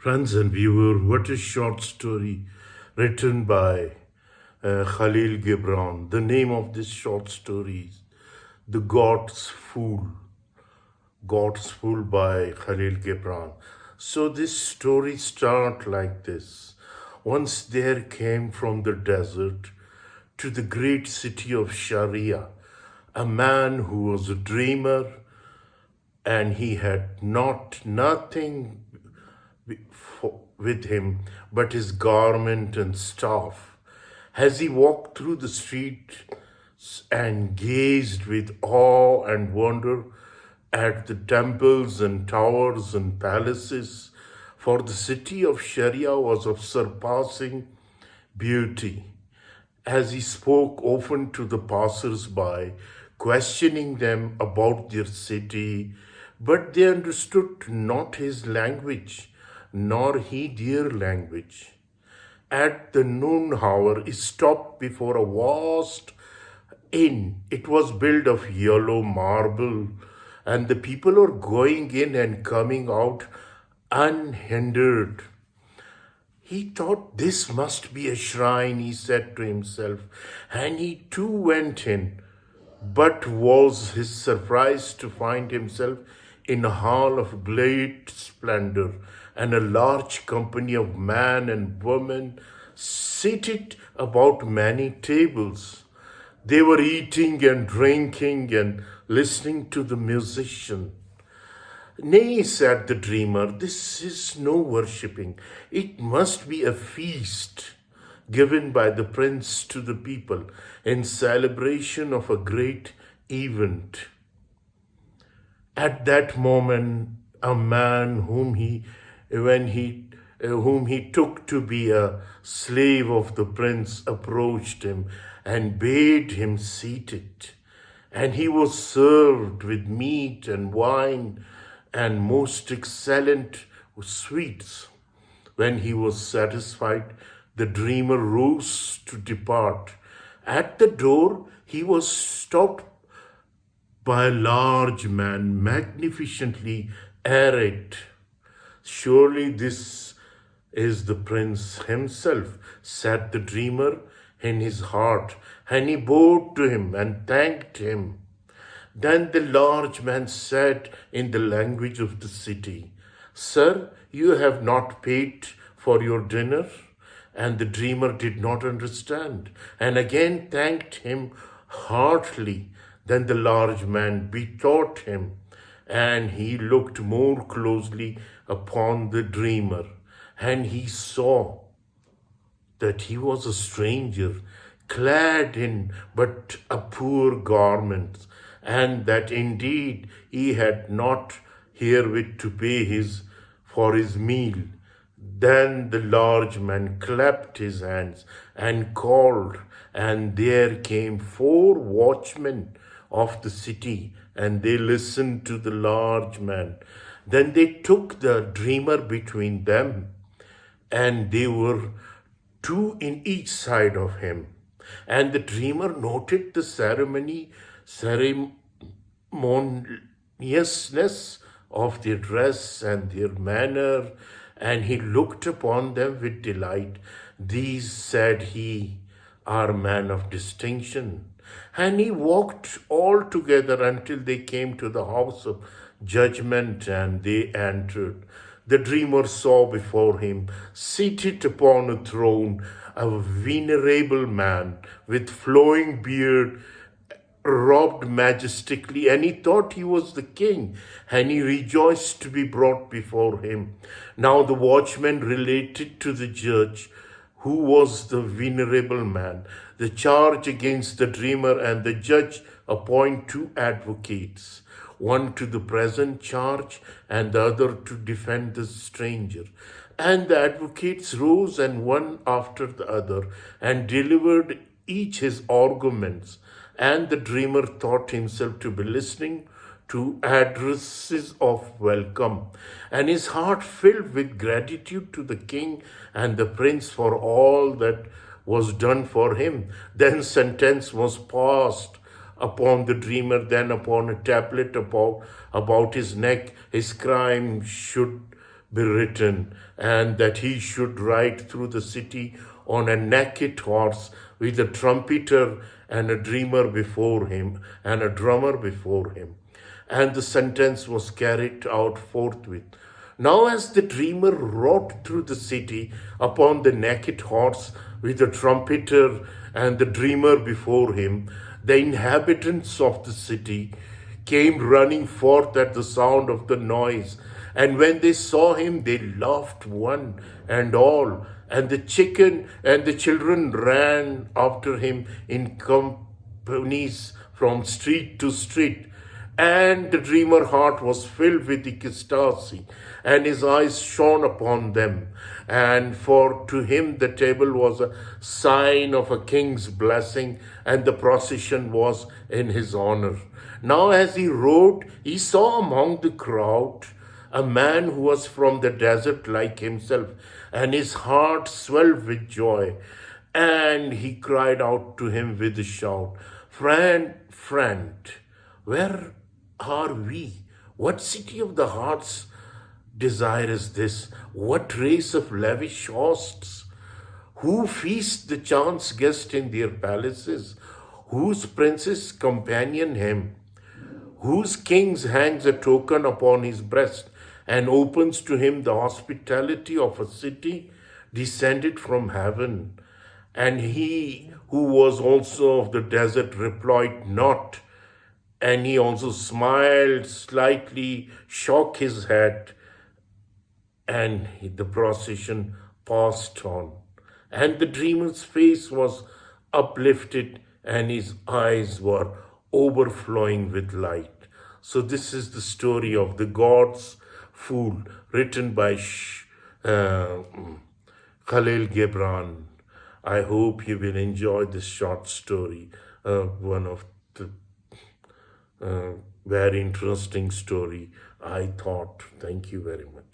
Friends and viewer, what a short story written by Khalil Gibran. The name of this short story is The God's Fool. God's Fool by Khalil Gibran. So this story starts like this. Once there came from the desert to the great city of Sharia a man who was a dreamer, and he had nothing with him but his garment and staff. As he walked through the streets and gazed with awe and wonder at the temples and towers and palaces, for the city of Sharia was of surpassing beauty. As he spoke often to the passers-by, questioning them about their city, but they understood not his language, nor he their language. At the noon hour, he stopped before a vast inn. It was built of yellow marble, and the people were going in and coming out unhindered. He thought this must be a shrine, he said to himself, and he too went in. But was his surprise to find himself in a hall of great splendor, and a large company of men and women seated about many tables. They were eating and drinking and listening to the musician. Nay, said the dreamer, this is no worshipping. It must be a feast given by the prince to the people in celebration of a great event. At that moment, a man whom he took to be a slave of the prince approached him and bade him seated. And he was served with meat and wine and most excellent sweets. When he was satisfied, the dreamer rose to depart. At the door, he was stopped by a large man, magnificently arrayed. Surely this is the prince himself, said the dreamer in his heart, and he bowed to him and thanked him. Then the large man said in the language of the city, Sir, you have not paid for your dinner. And the dreamer did not understand, and again thanked him heartily. Then the large man bethought him, and he looked more closely upon the dreamer, and he saw that he was a stranger, clad in but a poor garment, and that indeed he had not herewith to pay for his meal. Then the large man clapped his hands and called, and there came 4 watchmen of the city, and they listened to the large man. Then they took the dreamer between them, and they were 2 in each side of him. And the dreamer noted the ceremoniousness of their dress and their manner, and he looked upon them with delight. These, said he, are men of distinction. And he walked all together until they came to the house of judgment, and they entered. The dreamer saw before him, seated upon a throne, a venerable man with flowing beard, robed majestically, and he thought he was the king, and he rejoiced to be brought before him. Now the watchman related to the judge, who was the venerable man, the charge against the dreamer, and the judge appoint 2 advocates, one to the present charge and the other to defend the stranger. And the advocates rose, and one after the other, and delivered each his arguments. And the dreamer thought himself to be listening to addresses of welcome, and his heart filled with gratitude to the king and the prince for all that was done for him. Then sentence was passed upon the dreamer, then upon a tablet about his neck, his crime should be written, and that he should ride through the city on a naked horse with a trumpeter and a dreamer before him and a drummer before him. And the sentence was carried out forthwith. Now, as the dreamer rode through the city upon the naked horse with the trumpeter and the dreamer before him, the inhabitants of the city came running forth at the sound of the noise. And when they saw him, they laughed one and all. And the chicken and the children ran after him in companies from street to street. And the dreamer's heart was filled with ecstasy, and his eyes shone upon them. And for to him the table was a sign of a king's blessing, and the procession was in his honor. Now as he rode, he saw among the crowd a man who was from the desert like himself, and his heart swelled with joy. And he cried out to him with a shout, friend, where are we? What city of the heart's desire is this? What race of lavish hosts? Who feast the chance guest in their palaces? Whose princes companion him? Whose kings hangs a token upon his breast and opens to him the hospitality of a city descended from heaven? And he who was also of the desert replied not, and he also smiled slightly, shook his head, and the procession passed on. And the dreamer's face was uplifted, and his eyes were overflowing with light. So this is the story of the God's Fool, written by Khalil Gibran. I hope you will enjoy this short story, one of the very interesting story, I thought. Thank you very much.